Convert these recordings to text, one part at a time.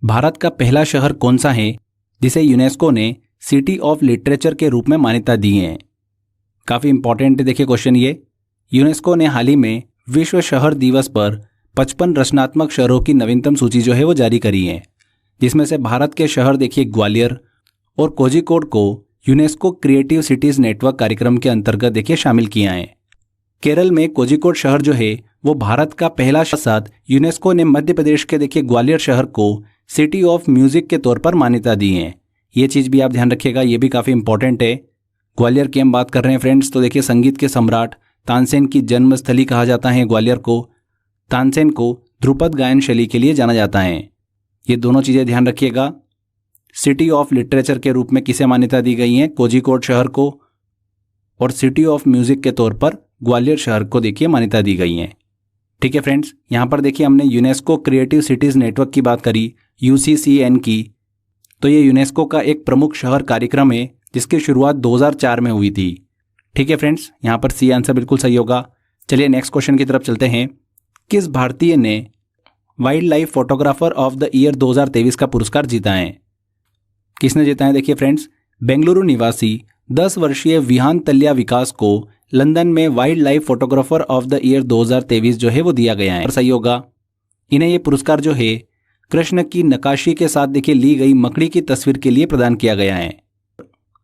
भारत का पहला शहर कौन सा है जिसे यूनेस्को ने सिटी ऑफ लिटरेचर के रूप में मान्यता दी है? काफ़ी इंपॉर्टेंट देखिए क्वेश्चन ये। यूनेस्को ने हाल ही में विश्व शहर दिवस पर 55 रचनात्मक शहरों की नवीनतम सूची जो है वो जारी करी है, जिसमें से भारत के शहर देखिए ग्वालियर और कोझिकोड को यूनेस्को क्रिएटिव सिटीज़ नेटवर्क कार्यक्रम के अंतर्गत देखिए शामिल किया है। केरल में कोझिकोड शहर जो है वो भारत का पहला साथ यूनेस्को ने मध्य प्रदेश के देखिए ग्वालियर शहर को सिटी ऑफ म्यूजिक के तौर पर मान्यता दी है। ये चीज़ भी आप ध्यान रखिएगा, ये भी काफ़ी इंपॉर्टेंट है। ग्वालियर की हम बात कर रहे हैं फ्रेंड्स, तो देखिए संगीत के सम्राट तानसेन की जन्मस्थली कहा जाता है ग्वालियर को। तानसेन को ध्रुपद गायन शैली के लिए जाना जाता है। ये दोनों चीज़ें ध्यान रखिएगा। सिटी ऑफ लिटरेचर के रूप में किसे मान्यता दी गई है? कोझिकोड शहर को। और सिटी ऑफ म्यूजिक के तौर पर ग्वालियर शहर को देखिए मान्यता दी गई है। ठीक है फ्रेंड्स, यहाँ पर देखिए हमने यूनेस्को क्रिएटिव सिटीज़ नेटवर्क की बात करी, UCCN की। तो ये यूनेस्को का एक प्रमुख शहर कार्यक्रम है जिसकी शुरुआत 2004 में हुई थी। ठीक है फ्रेंड्स, यहाँ पर सी आंसर बिल्कुल सही होगा। चलिए नेक्स्ट क्वेश्चन की तरफ चलते हैं। किस भारतीय ने wild life photographer of the year 2023 का पुरस्कार जीता है? किसने जीता है? देखिए फ्रेंड्स, बेंगलुरु निवासी 10 वर्षीय विहान तल्या विकास को लंदन में wild life photographer of the year 2023 जो है वो दिया गया है। सही होगा। इन्हें ये पुरस्कार जो है कृष्ण की नक्काशी के साथ देखिए ली गई मकड़ी की तस्वीर के लिए प्रदान किया गया है।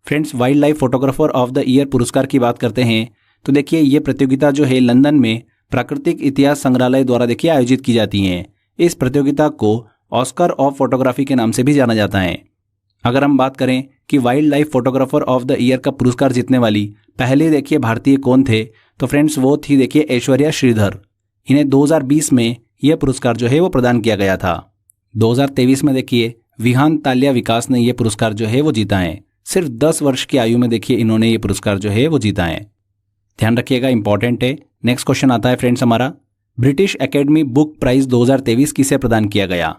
Friends, wild life photographer of the year पुरस्कार की बात करते हैं तो देखिए ये प्रतियोगिता जो है लंदन में प्राकृतिक इतिहास संग्रहालय द्वारा देखिए आयोजित की जाती है। इस प्रतियोगिता को ऑस्कर ऑफ फोटोग्राफी के नाम से भी जाना जाता है। अगर हम बात करें कि wild life photographer of the year का पुरस्कार जीतने वाली पहले देखिए भारतीय कौन थे, तो फ्रेंड्स वो थी देखिए ऐश्वर्या श्रीधर। इन्हें 2020 में यह पुरस्कार जो है वो प्रदान किया गया था। 2023 में देखिए विहान ताल्या विकास ने यह पुरस्कार जो है वो जीता है। सिर्फ 10 वर्ष की आयु में देखिए इन्होंने ये पुरस्कार जो है वो जीता है। ध्यान रखिएगा, इंपॉर्टेंट है। नेक्स्ट क्वेश्चन आता है फ्रेंड्स हमारा, ब्रिटिश एकेडमी बुक प्राइज 2023 किसे प्रदान किया गया?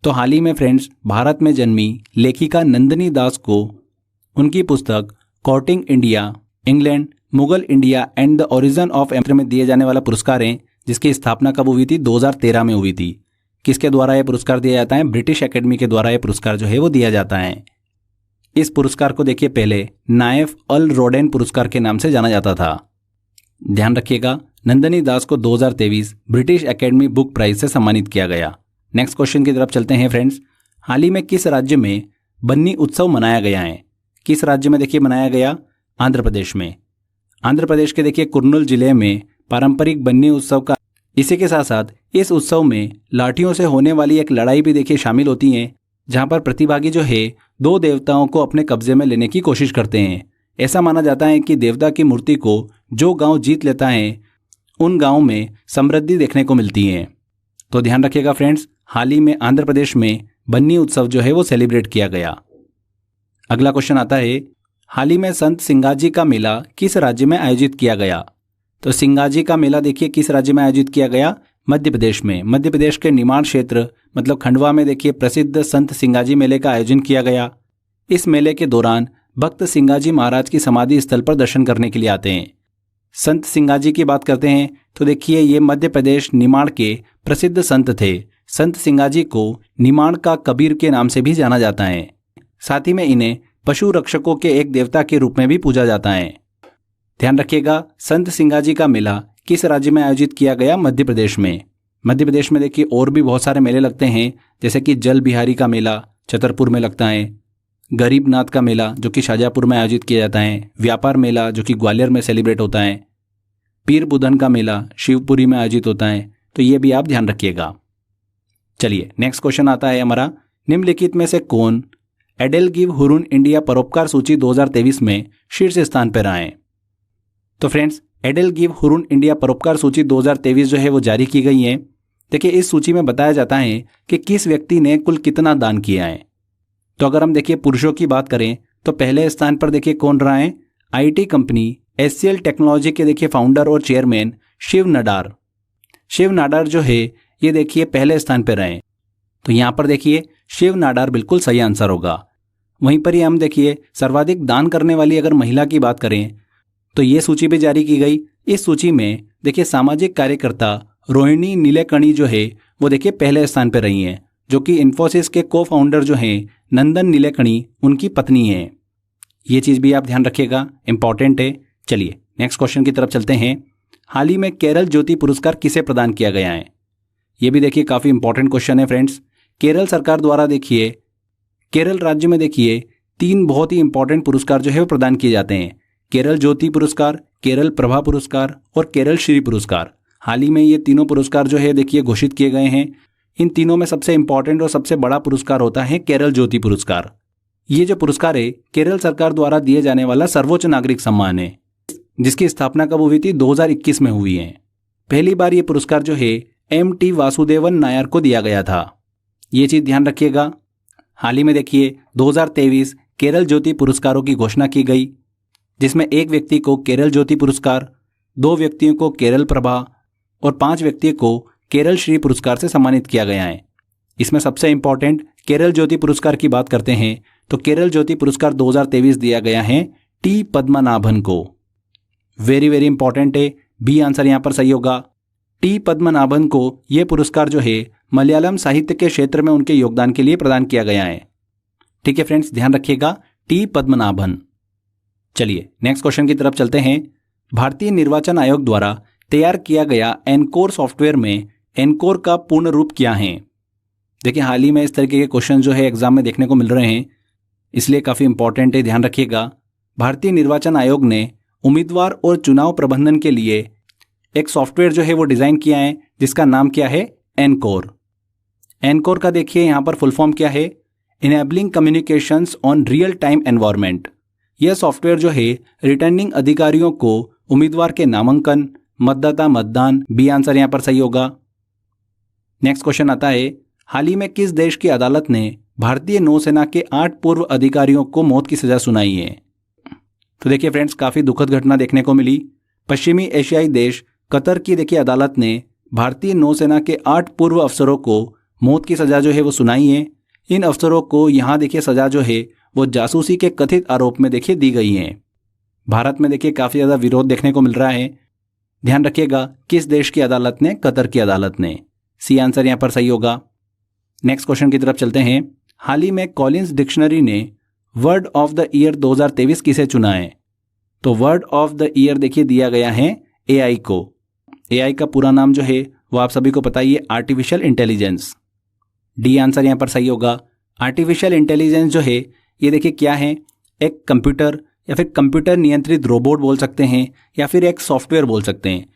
तो हाल ही में फ्रेंड्स भारत में जन्मी लेखिका नंदिनी दास को उनकी पुस्तक courting India, England, Mughal India and the origin of empire में दिए जाने वाला पुरस्कार है, जिसकी स्थापना कब हुई थी? 2013 में हुई थी। किसके द्वारा यह पुरस्कार दिया जाता है? ब्रिटिश एकेडमी के द्वारा यह पुरस्कार जो है वो दिया जाता है। इस पुरस्कार को देखिए पहले नायफ अल रोडेन पुरस्कार के नाम से जाना जाता था। ध्यान रखिएगा, नंदिनी दास को 2023 ब्रिटिश एकेडमी बुक प्राइज से सम्मानित किया गया। नेक्स्ट क्वेश्चन की तरफ चलते हैं फ्रेंड्स। हाल ही में किस राज्य में बन्नी उत्सव मनाया गया है? किस राज्य में देखिए मनाया गया? आंध्र प्रदेश में। आंध्र प्रदेश के देखिए कुर्नूल जिले में पारंपरिक बन्नी उत्सव का, इसी के साथ साथ इस उत्सव में लाठियों से होने वाली एक लड़ाई भी देखिए शामिल होती है, जहां पर प्रतिभागी जो है 2 देवताओं को अपने कब्जे में लेने की कोशिश करते हैं। ऐसा माना जाता है कि देवता की मूर्ति को जो गांव जीत लेता है उन गांव में समृद्धि देखने को मिलती है। तो ध्यान रखिएगा फ्रेंड्स, हाल ही में आंध्र प्रदेश में बन्नी उत्सव जो है वो सेलिब्रेट किया गया। अगला क्वेश्चन आता है, हाल ही में संत सिंगाजी का मेला किस राज्य में आयोजित किया गया? तो सिंगाजी का मेला देखिए किस राज्य में आयोजित किया गया? मध्य प्रदेश में। मध्य प्रदेश के निमाड़ क्षेत्र मतलब खंडवा में देखिए प्रसिद्ध संत सिंगाजी मेले का आयोजन किया गया। इस मेले के दौरान भक्त सिंगाजी महाराज की समाधि स्थल पर दर्शन करने के लिए आते हैं। संत सिंगाजी की बात करते हैं तो देखिए ये मध्य प्रदेश निमाड़ के प्रसिद्ध संत थे। संत सिंगाजी को निमाड़ का कबीर के नाम से भी जाना जाता है। साथ ही में इन्हें पशु रक्षकों के एक देवता के रूप में भी पूजा जाता है। ध्यान रखिएगा, संत सिंगाजी का मेला किस राज्य में आयोजित किया गया? मध्य प्रदेश में। मध्य प्रदेश में देखिए और भी बहुत सारे मेले लगते हैं, जैसे कि जल बिहारी का मेला छतरपुर में लगता है, गरीबनाथ का मेला जो कि शाहजहाँपुर में आयोजित किया जाता है, व्यापार मेला जो कि ग्वालियर में सेलिब्रेट होता है, पीर बुधन का मेला शिवपुरी में आयोजित होता है। तो ये भी आप ध्यान रखिएगा। चलिए नेक्स्ट क्वेश्चन आता है हमारा, निम्नलिखित में से कौन एडेलगिव हुरुन इंडिया परोपकार सूची 2023 में शीर्ष स्थान पर आए? तो फ्रेंड्स, एडेलगिव हुरुन इंडिया परोपकार सूची 2023 जो है वो जारी की गई है। देखिए इस सूची में बताया जाता है कि किस व्यक्ति ने कुल कितना दान किया है। तो अगर हम देखिए पुरुषों की बात करें तो पहले स्थान पर देखिए कौन रहा है? आईटी कंपनी एचसीएल टेक्नोलॉजी के देखिए फाउंडर और चेयरमैन शिव नाडार। शिव नाडार जो है ये देखिए पहले स्थान पर रहे। तो यहाँ पर देखिए शिव नाडार बिल्कुल सही आंसर होगा। वहीं पर ही हम देखिए सर्वाधिक दान करने वाली अगर महिला की बात करें तो ये सूची भी जारी की गई। इस सूची में देखिए सामाजिक कार्यकर्ता रोहिणी नीलेकणी जो है वो देखिए पहले स्थान पर रही हैं। जो कि इन्फोसिस के को फाउंडर जो हैं नंदन नीलेकणी उनकी पत्नी हैं। ये चीज़ भी आप ध्यान रखिएगा, इंपॉर्टेंट है। चलिए नेक्स्ट क्वेश्चन की तरफ चलते हैं। हाल ही में केरल ज्योति पुरस्कार किसे प्रदान किया गया है? ये भी देखिए काफ़ी इंपॉर्टेंट क्वेश्चन है फ्रेंड्स। केरल सरकार द्वारा देखिए केरल राज्य में देखिए 3 बहुत ही इंपॉर्टेंट पुरस्कार जो है वो प्रदान किए जाते हैं। केरल ज्योति पुरस्कार, केरल प्रभा पुरस्कार और केरल श्री पुरस्कार। हाल ही में ये तीनों पुरस्कार जो है देखिए घोषित किए गए हैं। इन तीनों में सबसे इंपॉर्टेंट और सबसे बड़ा पुरस्कार होता है केरल ज्योति पुरस्कार। ये जो पुरस्कार है केरल सरकार द्वारा दिए जाने वाला सर्वोच्च नागरिक सम्मान है, जिसकी स्थापना कब हुई थी? 2021 में हुई है। पहली बार ये पुरस्कार जो है MT वासुदेवन नायर को दिया गया था। ये चीज़ ध्यान रखिएगा। हाल ही में देखिए 2023 केरल ज्योति पुरस्कारों की घोषणा की गई, जिसमें 1 व्यक्ति को केरल ज्योति पुरस्कार, 2 व्यक्तियों को केरल प्रभा और 5 व्यक्तियों को केरल श्री पुरस्कार से सम्मानित किया गया है। इसमें सबसे इंपॉर्टेंट केरल ज्योति पुरस्कार की बात करते हैं तो केरल ज्योति पुरस्कार 2023 दिया गया है T पद्मनाभन को। वेरी वेरी इंपॉर्टेंट है, बी आंसर यहाँ पर सही होगा। T पद्मनाभन को यह पुरस्कार जो है मलयालम साहित्य के क्षेत्र में उनके योगदान के लिए प्रदान किया गया है। ठीक है फ्रेंड्स, ध्यान रखिएगा, T पद्मनाभन। चलिए नेक्स्ट क्वेश्चन की तरफ चलते हैं। भारतीय निर्वाचन आयोग द्वारा तैयार किया गया एनकोर सॉफ्टवेयर में एनकोर का पूर्ण रूप क्या है? देखिए हाल ही में इस तरीके के क्वेश्चन जो है एग्जाम में देखने को मिल रहे हैं, इसलिए काफ़ी इंपॉर्टेंट है, ध्यान रखिएगा। भारतीय निर्वाचन आयोग ने उम्मीदवार और चुनाव प्रबंधन के लिए एक सॉफ्टवेयर जो है वो डिज़ाइन किया है, जिसका नाम क्या है? एनकोर। एनकोर का देखिए यहाँ पर फुल फॉर्म क्या है? Enabling communications on real time environment. यह सॉफ्टवेयर जो है रिटर्निंग अधिकारियों को उम्मीदवार के नामांकन, मतदाता मतदान, बी आंसर यहाँ पर सही होगा। नेक्स्ट क्वेश्चन आता है, हाल ही में किस देश की अदालत ने भारतीय नौसेना के 8 पूर्व अधिकारियों को मौत की सजा सुनाई है? तो देखिए फ्रेंड्स, काफ़ी दुखद घटना देखने को मिली। पश्चिमी एशियाई देश कतर की देखिए अदालत ने भारतीय नौसेना के 8 पूर्व अफसरों को मौत की सजा जो है वो सुनाई है। इन अफसरों को यहाँ देखिए सजा जो है वो जासूसी के कथित आरोप में देखिए दी गई है। भारत में देखिए काफ़ी ज़्यादा विरोध देखने को मिल रहा है। ध्यान रखिएगा, किस देश की अदालत ने? कतर की अदालत ने। सी आंसर यहाँ पर सही होगा। नेक्स्ट क्वेश्चन की तरफ चलते हैं। हाल ही में कॉलिंस डिक्शनरी ने वर्ड ऑफ द ईयर 2023 किसे चुना है? तो वर्ड ऑफ द ईयर देखिए दिया गया है AI को। AI का पूरा नाम जो है वो आप सभी को पता ही है, आर्टिफिशियल इंटेलिजेंस। डी आंसर यहाँ पर सही होगा। आर्टिफिशियल इंटेलिजेंस जो है ये देखिए क्या है? एक कंप्यूटर या फिर कंप्यूटर नियंत्रित रोबोट बोल सकते हैं, या फिर एक सॉफ्टवेयर बोल सकते हैं,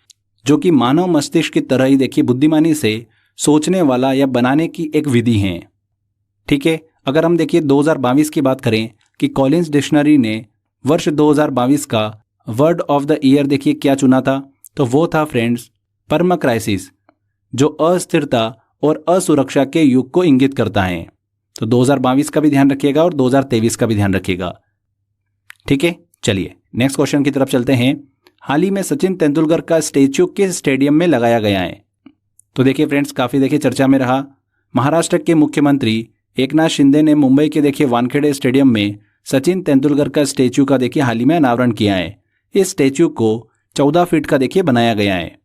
जो कि मानव मस्तिष्क की तरह ही देखिए बुद्धिमानी से सोचने वाला या बनाने की एक विधि है। ठीक है, अगर हम देखिए 2022 की बात करें कि कॉलिंस डिक्शनरी ने वर्ष 2022 का वर्ड ऑफ द ईयर देखिए क्या चुना था? तो वो था फ्रेंड्स पर्मा क्राइसिस, जो अस्थिरता और असुरक्षा के युग को इंगित करता है। तो 2022 का भी ध्यान रखिएगा और 2023 का भी ध्यान रखिएगा। ठीक है, चलिए नेक्स्ट क्वेश्चन की तरफ चलते हैं। हाल ही में सचिन तेंदुलकर का स्टैच्यू किस स्टेडियम में लगाया गया है? तो देखिए फ्रेंड्स, काफ़ी देखिए चर्चा में रहा। महाराष्ट्र के मुख्यमंत्री एकनाथ शिंदे ने मुंबई के देखिए वानखेड़े स्टेडियम में सचिन तेंदुलकर का स्टैच्यू का देखिए हाल ही में अनावरण किया है। इस स्टैच्यू को 14 फीट का देखिए बनाया गया है।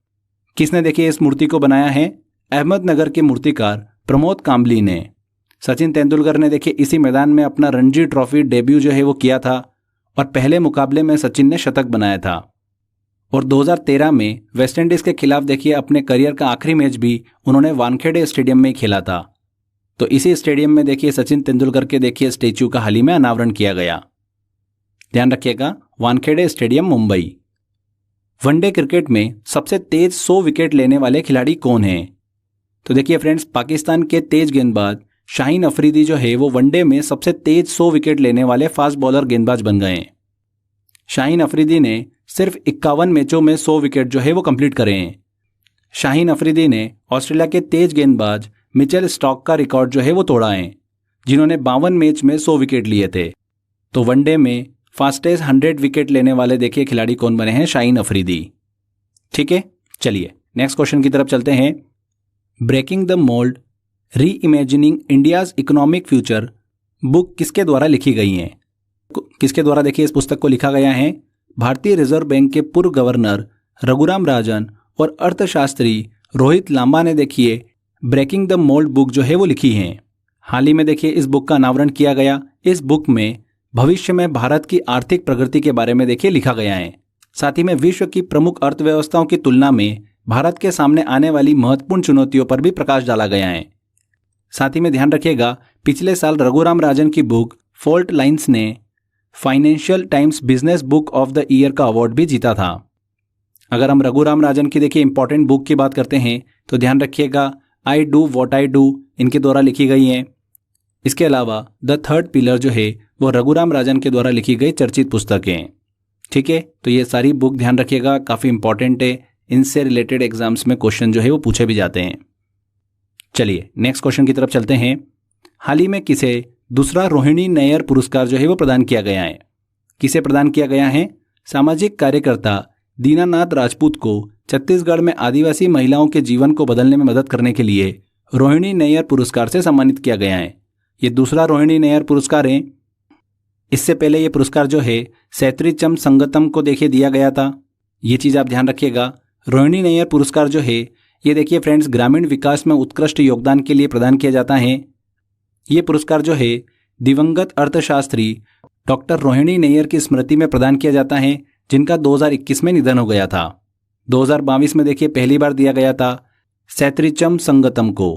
किसने देखिए इस मूर्ति को बनाया है? अहमदनगर के मूर्तिकार प्रमोद कांबली ने। सचिन तेंदुलकर ने देखिए इसी मैदान में अपना रणजी ट्रॉफी डेब्यू जो है वो किया था, और पहले मुकाबले में सचिन ने शतक बनाया था। और 2013 में वेस्टइंडीज के खिलाफ देखिए अपने करियर का आखिरी मैच भी उन्होंने वानखेड़े स्टेडियम में ही खेला था। तो इसी स्टेडियम में देखिए सचिन तेंदुलकर के देखिए स्टैच्यू का हाल ही में अनावरण किया गया। ध्यान रखिएगा, Wankhede stadium, Mumbai. One day cricket में सबसे तेज 100 विकेट लेने वाले खिलाड़ी कौन हैं? तो देखिए फ्रेंड्स, पाकिस्तान के तेज गेंदबाज शाहीन अफरीदी जो है वो वनडे में सबसे तेज 100 विकेट लेने वाले फास्ट बॉलर गेंदबाज बन गए हैं। शाहीन अफरीदी ने सिर्फ 51 मैचों में 100 विकेट जो है वो कंप्लीट करे हैं। शाहीन अफरीदी ने ऑस्ट्रेलिया के तेज गेंदबाज मिचेल स्टॉक का रिकॉर्ड जो है वो तोड़ा है, जिन्होंने 52 मैच में 100 विकेट लिए थे। तो वनडे में फास्टेस्ट 100 विकेट लेने वाले देखिए खिलाड़ी कौन बने हैं? शाहीन अफरीदी। ठीक है, चलिए नेक्स्ट क्वेश्चन की तरफ चलते हैं। ब्रेकिंग द मोल्ड री imagining India's economic future book किसके द्वारा लिखी गई है? किसके द्वारा देखिए इस पुस्तक को लिखा गया है? भारतीय रिजर्व बैंक के पूर्व गवर्नर रघुराम राजन और अर्थशास्त्री रोहित लांबा ने देखिए ब्रेकिंग द मोल्ड बुक जो है वो लिखी है। हाल ही में देखिए इस बुक का अनावरण किया गया। इस बुक में भविष्य में भारत की आर्थिक प्रगति के बारे में देखिए लिखा गया है। साथ ही में विश्व की प्रमुख अर्थव्यवस्थाओं की तुलना में भारत के सामने आने वाली महत्वपूर्ण चुनौतियों पर भी प्रकाश डाला गया है। साथ ही में ध्यान रखिएगा, पिछले साल रघुराम राजन की बुक फॉल्ट लाइन्स ने financial times business book of the year का अवार्ड भी जीता था। अगर हम रघुराम राजन की देखिए इंपॉर्टेंट बुक की बात करते हैं तो ध्यान रखिएगा, I do what I do इनके द्वारा लिखी गई है। इसके अलावा द थर्ड पिलर जो है वो रघुराम राजन के द्वारा लिखी गई चर्चित पुस्तकें हैं। ठीक है, तो ये सारी बुक ध्यान रखिएगा, काफ़ी इंपॉर्टेंट है। इनसे रिलेटेड एग्जाम्स में क्वेश्चन जो है वो पूछे भी जाते हैं। चलिए नेक्स्ट क्वेश्चन की तरफ चलते हैं। हाल ही में किसे दूसरा रोहिणी नैयर पुरस्कार जो है वो प्रदान किया गया है? किसे प्रदान किया गया है? सामाजिक कार्यकर्ता दीनानाथ राजपूत को छत्तीसगढ़ में आदिवासी महिलाओं के जीवन को बदलने में मदद करने के लिए रोहिणी नैयर पुरस्कार से सम्मानित किया गया है। ये दूसरा रोहिणी नैयर पुरस्कार है। इससे पहले ये पुरस्कार जो है सैत्रीचम संगतम को देखिए दिया गया था। ये चीज़ आप ध्यान रखिएगा। रोहिणी नैयर पुरस्कार जो है ये देखिए फ्रेंड्स ग्रामीण विकास में उत्कृष्ट योगदान के लिए प्रदान किया जाता है। ये पुरस्कार जो है दिवंगत अर्थशास्त्री डॉक्टर रोहिणी नैयर की स्मृति में प्रदान किया जाता है, जिनका 2021 में निधन हो गया था। 2022 में देखिए पहली बार दिया गया था सैत्रीचम संगतम को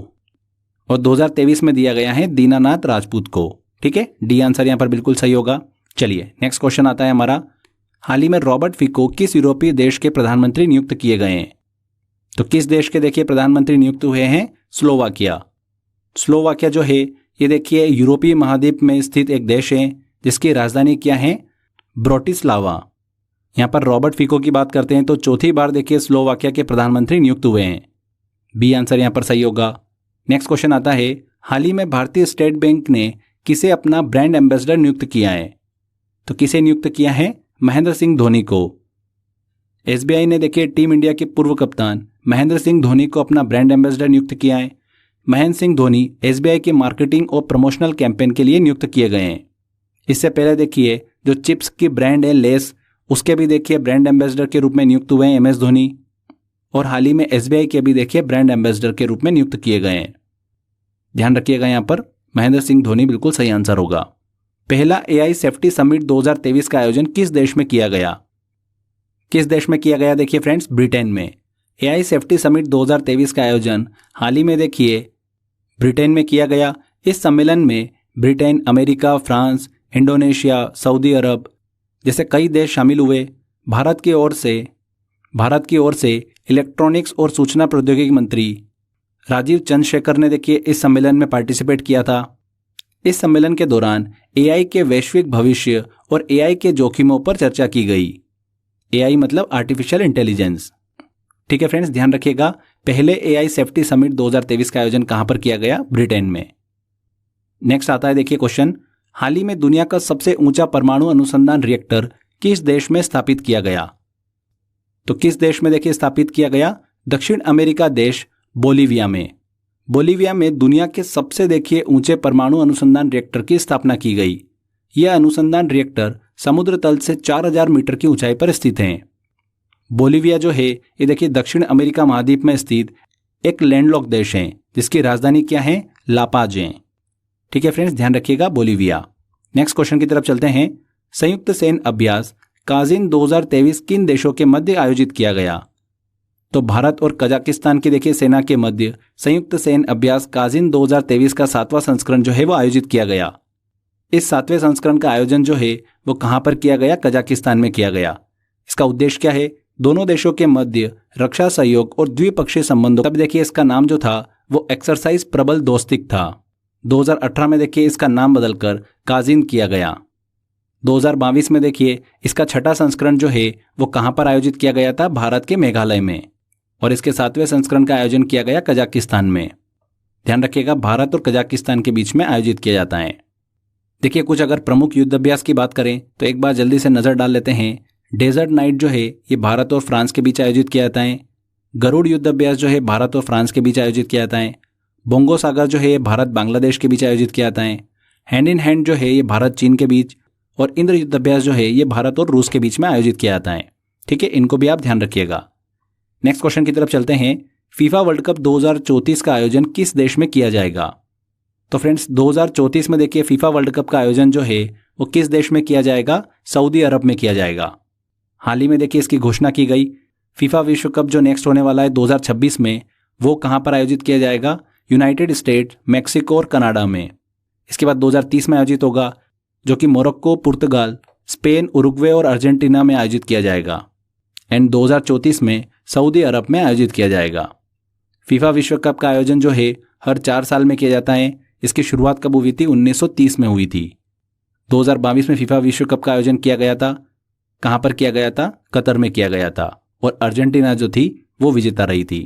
और 2023 में दिया गया है दीनानाथ राजपूत को। ठीक है, डी आंसर यहाँ पर बिल्कुल सही होगा। चलिए नेक्स्ट क्वेश्चन आता है हमारा। हाल ही में रॉबर्ट फिको किस यूरोपीय देश के प्रधानमंत्री नियुक्त किए गए हैं? तो किस देश के देखिए प्रधानमंत्री नियुक्त हुए हैं? स्लोवाकिया। स्लोवाकिया जो है ये देखिए यूरोपीय महाद्वीप में स्थित एक देश है जिसकी राजधानी क्या है? ब्रोटिस्लावा। यहाँ पर रॉबर्ट फिको की बात करते हैं तो चौथी बार देखिए स्लोवाकिया के प्रधानमंत्री नियुक्त हुए हैं। बी आंसर यहाँ पर सही होगा। नेक्स्ट क्वेश्चन आता है। हाल ही में भारतीय स्टेट बैंक ने किसे अपना ब्रांड एम्बेसडर नियुक्त किया है? तो किसे नियुक्त किया है? महेंद्र सिंह धोनी को। एसबीआई ने देखिए टीम इंडिया के पूर्व कप्तान महेंद्र सिंह धोनी को अपना ब्रांड एम्बेसडर नियुक्त किया है। महेंद्र सिंह धोनी एसबीआई के मार्केटिंग और प्रमोशनल कैंपेन के लिए नियुक्त किए गए हैं। इससे पहले देखिए जो चिप्स की ब्रांड है लेस, उसके भी देखिए ब्रांड एम्बेसडर के रूप में नियुक्त हुए हैं एमएस धोनी। और हाल ही में एसबीआई के भी देखिए ब्रांड एम्बेसडर के रूप में नियुक्त किए गए हैं। ध्यान रखिएगा, यहाँ पर महेंद्र सिंह धोनी बिल्कुल सही आंसर होगा। पहला एआई सेफ्टी समिट 2023 का आयोजन किस देश में किया गया? किस देश में किया गया? देखिए फ्रेंड्स ब्रिटेन में। एआई सेफ्टी समिट 2023 का आयोजन हाल ही में देखिए ब्रिटेन में किया गया। इस सम्मेलन में Britain, America, France, Indonesia, Saudi Arab जैसे कई देश शामिल हुए। भारत की ओर से इलेक्ट्रॉनिक्स और सूचना प्रौद्योगिकी मंत्री राजीव चंद्रशेखर ने देखिए इस सम्मेलन में पार्टिसिपेट किया था। इस सम्मेलन के दौरान एआई के वैश्विक भविष्य और एआई के जोखिमों पर चर्चा की गई। एआई मतलब आर्टिफिशियल इंटेलिजेंस। ठीक है फ्रेंड्स, ध्यान रखिएगा। पहले एआई सेफ्टी समिट 2023 का आयोजन कहां पर किया गया? ब्रिटेन में। नेक्स्ट आता है देखिए क्वेश्चन। हाल ही में दुनिया का सबसे ऊंचा परमाणु अनुसंधान रिएक्टर किस देश में स्थापित किया गया? तो किस देश में देखिए स्थापित किया गया? दक्षिण अमेरिका देश बोलीविया में। बोलीविया में दुनिया के सबसे देखिए ऊंचे परमाणु अनुसंधान रिएक्टर की स्थापना की गई। यह अनुसंधान रिएक्टर समुद्र तल से 4000 मीटर की ऊंचाई पर स्थित है। बोलीविया जो है ये देखिए दक्षिण अमेरिका महाद्वीप में स्थित एक लैंडलॉक देश है जिसकी राजधानी क्या है? लापाज है। ठीक है फ्रेंड्स, ध्यान रखिएगा बोलीविया। नेक्स्ट क्वेश्चन की तरफ चलते हैं। संयुक्त सैन्य अभ्यास काजिन 2023 किन देशों के मध्य आयोजित किया गया? तो भारत और कजाकिस्तान की देखिए सेना के मध्य संयुक्त सैन्य अभ्यास काजिन 2023 का 7वां संस्करण जो है वो आयोजित किया गया। इस 7वें संस्करण का आयोजन जो है वो कहां पर किया गया? कजाकिस्तान में किया गया। इसका उद्देश्य क्या है? दोनों देशों के मध्य रक्षा सहयोग और द्विपक्षीय संबंधों। तब देखिए इसका नाम जो था वो एक्सरसाइज प्रबल दोस्तिक था। 2018 में देखिए इसका नाम बदलकर काजिन किया गया। 2022 में देखिए इसका 6वां संस्करण जो है वो कहां पर आयोजित किया गया था? भारत के मेघालय में। और इसके 7वें संस्करण का आयोजन किया गया कजाकिस्तान में। ध्यान रखिएगा, भारत और कजाकिस्तान के बीच में आयोजित किया जाता है। देखिए कुछ अगर प्रमुख युद्ध अभ्यास की बात करें तो एक बार जल्दी से नजर डाल लेते हैं। डेजर्ट नाइट जो है ये भारत और फ्रांस के बीच आयोजित किया जाता है। गरुड़ युद्ध अभ्यास जो है भारत और फ्रांस के बीच आयोजित किया जाता है। बोंगो सागर जो है ये भारत बांग्लादेश के बीच आयोजित किया जाता है। हैंड इन हैंड जो है ये भारत चीन के बीच। और इंद्र युद्ध अभ्यास जो है ये भारत और रूस के बीच में आयोजित किया जाता है। ठीक है, इनको भी आप ध्यान रखिएगा। नेक्स्ट क्वेश्चन की तरफ चलते हैं। फीफा वर्ल्ड कप 2034 का आयोजन किस देश में किया जाएगा? तो फ्रेंड्स 2034 में देखिए फीफा वर्ल्ड कप का आयोजन जो है वो किस देश में किया जाएगा? सऊदी अरब में किया जाएगा। हाल ही में देखिए इसकी घोषणा की गई। फीफा विश्व कप जो नेक्स्ट होने वाला है 2026 में, वो कहाँ पर आयोजित किया जाएगा? यूनाइटेड स्टेट, मैक्सिको और कनाडा में। इसके बाद 2030 में आयोजित होगा, जो कि मोरक्को, पुर्तगाल, स्पेन, उरुग्वे और अर्जेंटीना में आयोजित किया जाएगा। एंड 2034 में सऊदी अरब में आयोजित किया जाएगा। फीफा विश्व कप का आयोजन जो है हर 4 साल में किया जाता है। इसकी शुरुआत कब हुई थी? 1930 में हुई थी। 2022 में फीफा विश्व कप का आयोजन किया गया था। कहाँ पर किया गया था? कतर में किया गया था और अर्जेंटीना जो थी वो विजेता रही थी।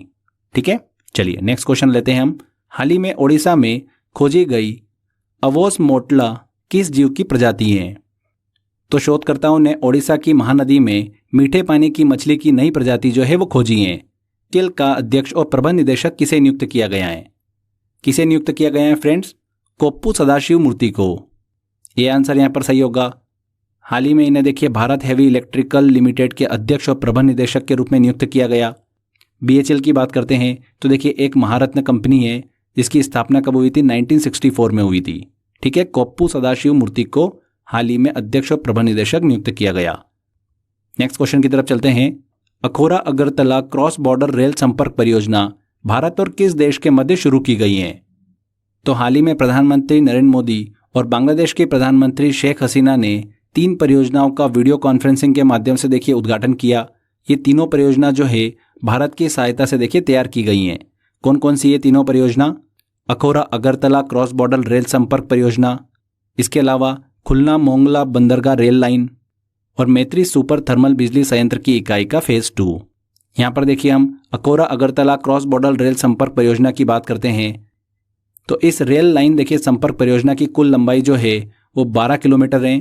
ठीक है, चलिए नेक्स्ट क्वेश्चन लेते हैं हम। हाल ही में ओडिशा में खोजी गई अवोस मोटला किस जीव की प्रजाति है? तो शोधकर्ताओं ने ओडिशा की महानदी में मीठे पानी की मछली की नई प्रजाति जो है वो खोजी है। किल का अध्यक्ष और प्रबंध निदेशक किसे नियुक्त किया गया है? किसे नियुक्त किया गया है फ्रेंड्स? कोप्पू सदाशिव मूर्ति को। ये आंसर यहाँ पर सही होगा। हाल ही में इन्हें देखिए भारत हेवी इलेक्ट्रिकल लिमिटेड के अध्यक्ष और प्रबंध निदेशक के रूप में नियुक्त किया गया। BHEL की बात करते हैं तो देखिए एक महारत्न कंपनी है जिसकी स्थापना कब हुई थी? 1964 में हुई थी। ठीक है, कोप्पू सदाशिव मूर्ति को हाल ही में अध्यक्ष और प्रबंध निदेशक नियुक्त किया गया। नेक्स्ट क्वेश्चन की तरफ चलते हैं। Akhaura Agartala cross border rail संपर्क परियोजना भारत और किस देश के मध्य शुरू की गई है? तो हाल ही में प्रधानमंत्री नरेंद्र मोदी और बांग्लादेश के प्रधानमंत्री शेख हसीना ने 3 परियोजनाओं का वीडियो कॉन्फ्रेंसिंग के माध्यम से देखिए उद्घाटन किया। ये तीनों परियोजना जो है भारत की सहायता से देखिए तैयार की गई हैं। कौन कौन सी ये तीनों परियोजना? Akhaura Agartala cross border rail संपर्क परियोजना, इसके अलावा खुलना मोंगला बंदरगाह रेल लाइन और मैत्री सुपर थर्मल बिजली संयंत्र की इकाई का फेज 2। यहाँ पर देखिए हम Akhaura Agartala cross border rail संपर्क परियोजना की बात करते हैं तो इस रेल लाइन देखिए संपर्क परियोजना की कुल लंबाई जो है वो 12 किलोमीटर है,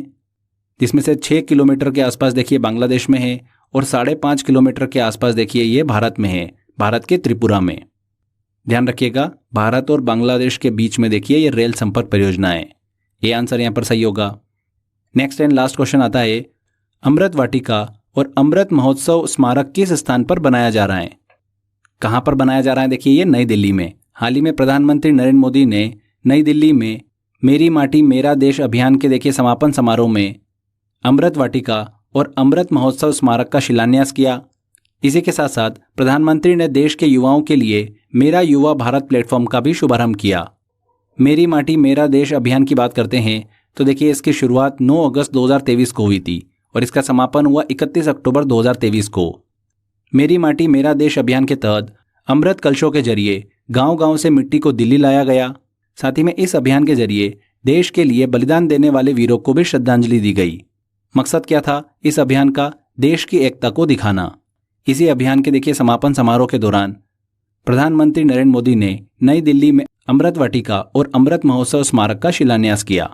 जिसमें से 6 किलोमीटर के आसपास देखिए बांग्लादेश में है और 5.5 किलोमीटर के आसपास देखिए ये भारत में है, भारत के त्रिपुरा में। ध्यान रखिएगा, भारत और बांग्लादेश के बीच में देखिए ये रेल संपर्क परियोजना है। ये आंसर यहाँ पर सही होगा। नेक्स्ट एंड लास्ट क्वेश्चन आता है। अमृत वाटिका और अमृत महोत्सव स्मारक किस स्थान पर बनाया जा रहा है? कहाँ पर बनाया जा रहा है? देखिए ये नई दिल्ली में। हाल ही में प्रधानमंत्री नरेंद्र मोदी ने नई दिल्ली में मेरी माटी मेरा देश अभियान के देखिए समापन समारोह में अमृत वाटिका और अमृत महोत्सव स्मारक का शिलान्यास किया। इसी के साथ साथ प्रधानमंत्री ने देश के युवाओं के लिए मेरा युवा भारत प्लेटफॉर्म का भी शुभारंभ किया। मेरी माटी मेरा देश अभियान की बात करते हैं तो देखिए इसकी शुरुआत 9 अगस्त 2023 को हुई थी और इसका समापन हुआ 31 अक्टूबर 2023 को। मेरी माटी मेरा देश अभियान के तहत अमृत कलशों के जरिए गांव-गांव से मिट्टी को दिल्ली लाया गया। साथ ही में इस अभियान के जरिए देश के लिए बलिदान देने वाले वीरों को भी श्रद्धांजलि दी गई। मकसद क्या था इस अभियान का? देश की एकता को दिखाना। इसी अभियान के देखिए समापन समारोह के दौरान प्रधानमंत्री नरेंद्र मोदी ने नई दिल्ली में अमृत वाटिका और अमृत महोत्सव स्मारक का शिलान्यास किया।